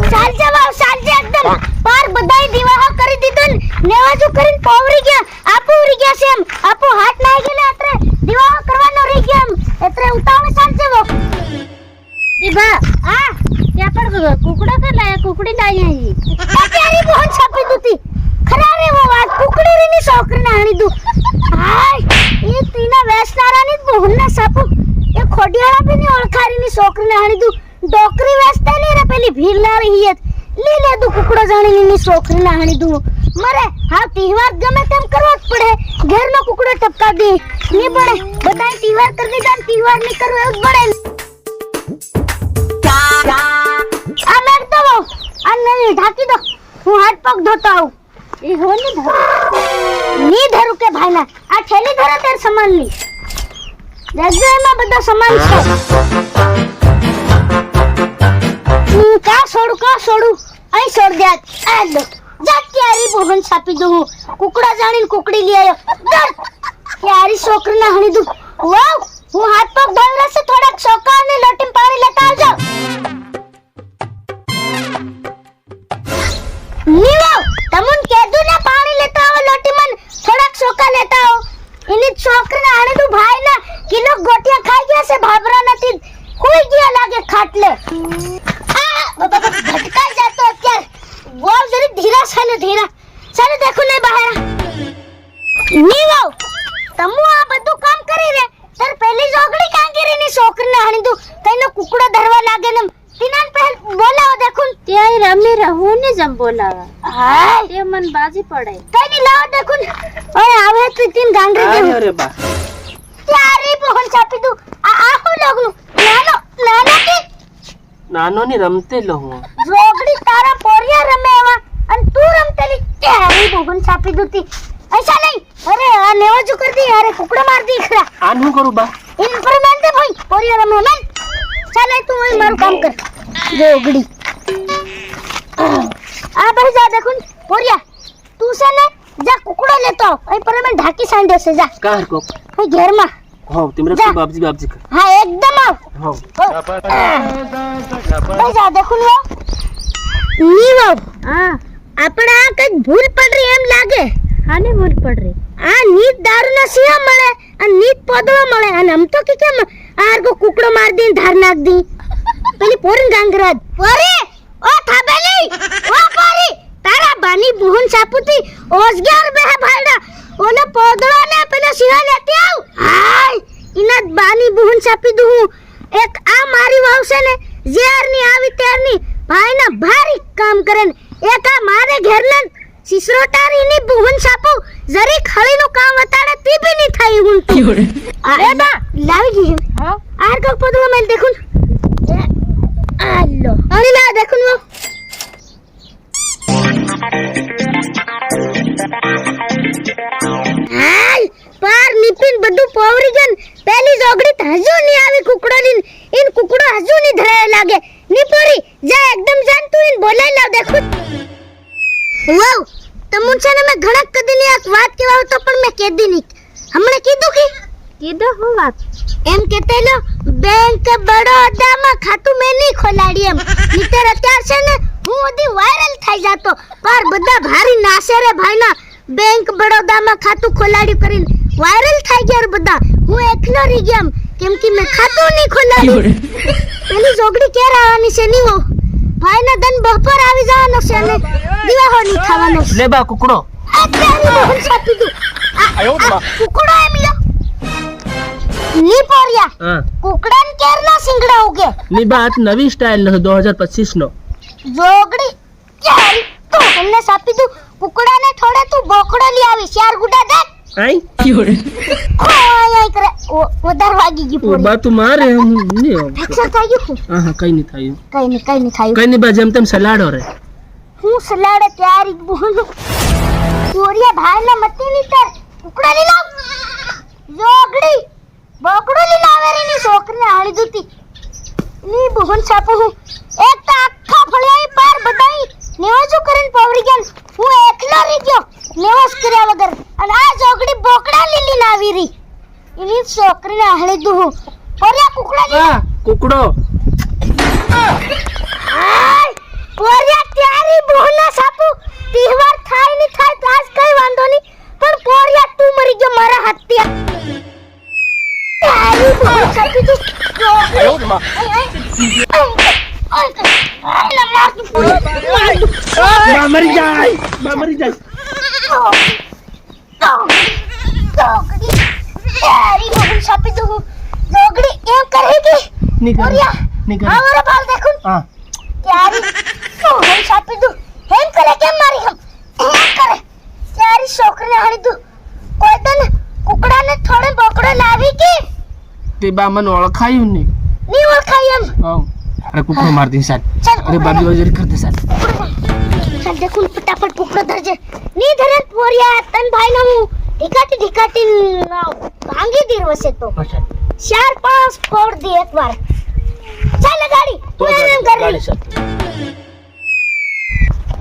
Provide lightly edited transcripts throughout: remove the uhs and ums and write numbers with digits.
સાલજે એકદમ પાર બધાય દીવા કરી દીધું નેવાજુ કરીને પોવરી ગયા આપુ ઉરી ગયા છે એમ આપુ હાથ નાઈ ગયેલા એટલે દીવા કરવાનો રહી ગયા એમ એટલે ઉતાવળ સાલજે વો દીવા આ क्या पर कुकड़ा कर लाया कुकड़ी लाई है प्यारी बहुत छापी दूती खरा रे वो बात कुकड़ी रे ની છોકરીને આણી દુ હાય એ તીના વેસનારા ની બોહના સાપુ એ ખોડિયાળા બી ની ઓળખારી ની છોકરીને આણી દુ ડોકરી વેસતા ને રે પેલી ભીલ ના રહી હે લી લે દુ કુકડો જાણી ની છોકરીને આણી દુ મરે હા તહેવાર ગમે તેમ કરવો જ પડે ઘરનો કુકડો ટપકા દે ની પડે બધાય તહેવાર કરી દીધા તહેવાર ની કરવો એવું પડે આ મેક દો આ નહીં ઢાકી દો હું હાથ પગ ધોતા આવું એ હો ની ધરું કે ભાઈના આ થેલી ધરે તેર સામાન ની દેખજો એમાં બધા સામાન છે કા છોડું અહીં છોડ દે આ લો જા ક્યારી બોહન છાપી દઉં કુકડા જાણીને કુકડી લઈ આવ્યો દર ક્યારી છોકરીને હણી દઉં વાવ હું હાથ પગ ધોઈ લેશે થોડાક સોકા અને લોટીમાં પાણી લેતા આવજો નીવાવ તમુન કેદુ ને પાણી લેતા આવો લોટી મન થોડાક સોકા લેતા આવો ઇની છોકરીને આણે દુ ભાઈ ના કિલો ગોટિયા ખાઈ ગયા છે ભાબરા નથી હોઈ ગયા લાગે ખાટલે આ ભટકાઈ જાતો અત્યારે બોલ જરી ધીરા ચાલે દેખો ને બહાર નીવાવ તમુ આ બધું કામ કરી રે સર પહેલી જોગડી કાંગીરી ની છોકરીને આણી દુ તઈનો કુકડો ધરવા લાગે ને તીનાન પહેલ બોલાવો દેખું ત્યાં રમી રહું ને જમ બોલાવા હાય તે મન બાજી પડે કઈ ની લાવો દેખું ઓય આવે તો તીન ગાંગરી દે અરે બા યારી બોહન ચાપી દુ આ હો લોગનું નાનો કે નાનો ની રમતે લો હું જોગડી તારા પોરિયા રમે એવા અને તું રમતેલી યારી બોહન ચાપી દુતી ऐसा नहीं अरे आ नेवाजू कर दी अरे कुकड़ा मार दी खरा આન હું કરું બા इन पर मान दे भाई पोरिया रमे मन चल तू वही मारू काम कर जोगड़ी आ भाई जा देखो पोरिया तू से ने जा कुकड़ा लेतो आई पर मैं ढाकी सांड दे से जा કાર કો भाई घर में હો તિમરે જા. બાપજી કર हां एकदम आओ હો भाई जा देखो लो नीवो હા આપડા કઈ ભૂલ પડ રહી એમ લાગે આને ભૂલ પડ રહી આ નીત દારૂ ના સિયા મળે અને નીત પોદળો મળે અને આમ તો કે કેમ આરકો કુકડો માર દે ધાર નાખ દી પેલી પોરીન ગાંગરાજ પોરી ઓ થાબેલી ઓ પોરી તારા બાની બુહન સાપુતી ઓસગ્યાર બે ભાઈડા ઓલે પોદળો ને પેલો સિયા લેતી આવ હાય ઇના બાની બુહન સાપી દઉં એક આ મારી વાવશે ને ઝેર ની આવી તેર ની ભાઈના ભારી કામ કરે ને એક આ મારે ઘરના સિસરોટારી ની બુહન સાપુ જરી ખળી નું કામ વતાડે તી બી ની થઈ હું અરે બા લાવી ગઈ હા આર કો પદલો મેલ દેખું આલો અરે લા દેખું વો હાલ પાર નીપિન બધું પોવરી ગન પેલી જોગડી હજુ ની આવી કુકડો ની ઇન કુકડો હજુ ની ધરાય લાગે ની પોરી જા એકદમ જાન તું ઇન બોલાઈ લાવ દેખું વાવ તમુન છે ને મેં ઘણા કદી ની આ વાત કેવા તો પણ મેં કેદી ની હમણે કીધું કે કીધું હું વાત એમ કેતે લો બેંક બરોડા માં ખાતું મેં નહીં ખોલાડી એમ નીતર અત્યાર છે ને હું ઓદી વાયરલ થઈ જાતો પર બધા ભારી નાશે રે ભાઈના બેંક બરોડા માં ખાતું ખોલાડી કરીને વાયરલ થઈ ગયા બધા હું એકલો રહી ગયા કેમ કે મેં ખાતું નહીં ખોલાડી પેલી જોગડી કેર આવવાની છે ની વો ભાઈના દન બપોર આવી જવાનો છે ને દીવાહો ની ખાવાનો છે લે બા કુકડો અત્યારે બહુ છાપી દઉં કુકડો એમ લો ની પોરિયા હા કુકડાન કેરના સિંગડા ઉગે ની બા આ નવી સ્ટાઇલ નો 2025 નો જોગડી ક્યારે તો એમને સાપી દઉં કુકડાને થોડે તું બોકડો લઈ આવી ચાર ગુડા દે આઈ ઓય કરે વધાર વાગી ગઈ ઓ પોરી બા તું મારે ની ફ્રેક્ચર થઈ ગયું હા કઈ નહીં થયું કઈ નહીં થયું કઈ નહીં બા જેમ તેમ સલાડો રે હું સલાડે તૈયારી બોલું પોરિયા ભાઈને મતી ની તર કુકડા લઈ લાવ જોગડી બોકડો લઈ લાવે રે ની છોકરીને હાળી દૂતી ની બોહન છાપો હું એક તો આખા ફળિયાઈ પાર બધાઈ નેવાજો કરીને પાવરી ગયા હું એકલો રહી ગયો નેવાસ કર્યા વગર અને આ જોગડી બોકડા લીલી લાવી રી એની છોકરીને હાળી દઉં પોરિયા કુકડા લઈ હા કુકડો હાય પોરિયા માં મરી જાય માં મરી જાય જોગડી તારી બહુ છાપી દો જોગડી એમ કરેગી નહીં ઓરિયા નહીં કરે હમારા બાલ देखो હા તારી હું છાપી દો હેમ કરે કેમ મારી હમ એમ કરે તારી છોકરીને હાડી દો કોઈ તને કુકડાને થોડે બોકડો લાવી કે તે બા મને ઓળખાયું નહીં ની ઓળખાય એમ હા અરે કુકડો માર દી સાહેબ ચાલ અરે બાબી વજરી કર દે સાહેબ ચાલ देखो फटाफट कुकड़ो धरजे नी धरन पोरिया तन भाई ना હું ढिकाटी भांगी दी वसे तो અચ્છા 4-5 फोड़ दी एक बार चल गाड़ी તો तू एम कर ગાડી रही સાહેબ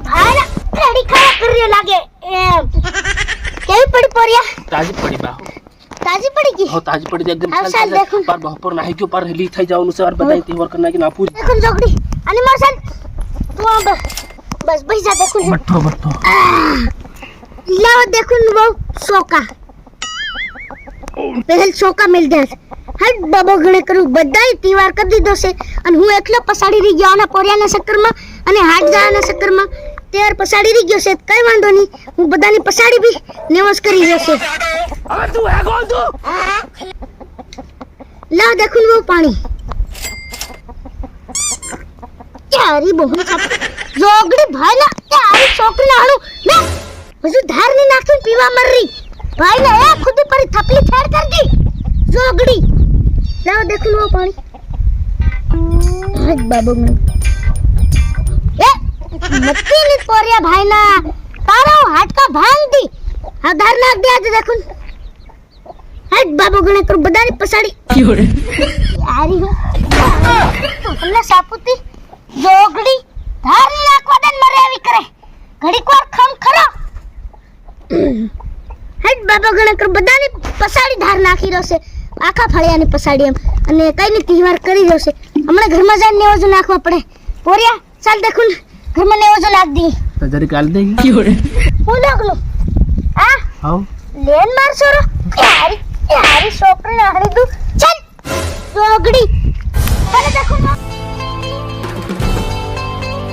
भाई ना रेडी खड़ा कर रही लागे एम केवी पड़ी पोरिया તાજી પડી બા ताजी पड़ी की હો તાજી પડી એકદમ अब साल देखो પર બહપોર નાહી ગયો પર હેલી થઈ જવાનું છે और બધાય તહેવાર કરના કે નાપુ देखो जोगड़ी आणि मार साल तू अब बस बस जा देखो બઠ્ઠો બઠ્ઠો लाओ देखो वो सोका પહેલ સોકા મિલ જાય હટ બાબો ગણે કરું બધાય તહેવાર કરી દીધો છે અને હું એકલો પસાડી રહી ગયો આના પોરિયાના ચક્કરમાં અને હાટ જાના ચક્કરમાં તેર પસાડી રહી ગયો છે કઈ વાંધો નહીં હું બધાની પસાડી બી નેવસ કરી રહ્યો છે હવે તું હે કોણ તું લાવ દેખું वो પાણી તારી બહુ જોગડી ભાઈ ના તારી છોકરી નાણું ના હજુ ધાર ની નાખીને પીવા મર રહી भाई ने एक खुद पर थपली फेर कर दी जोगड़ी लाओ देखो वो पानी हट बाबू में ए मत्ती नहीं पोरिया भाई ना तारा हाथ का भांग दी आधार नाक दिया आज देखो हट बाबू गणे कर बदानी पसाड़ी ક્યો રે यारी हो हमने सापुती जोगड़ी धार नहीं नाखवा देन मरे आवी करे घड़ी को खम खरा હટ બાબા ગણકર બધાની પસાડી ધાર નાખી રહ્યો છે આખા ફળિયાની પસાડી એમ અને કઈની તહેવાર કરી રહ્યો છે હમણાં ઘરમાં જઈને નેવજો નાખવા પડે પોરિયા ચાલ દેખું ઘરમાં નેવજો નાખ દી તો જરી કાલ દે ક્યો રે હું નાખલું આ હાઉ લેન મારશો રો યારી યારી છોકરી હારી દઉં ચાલ જોગડી ચાલ દેખું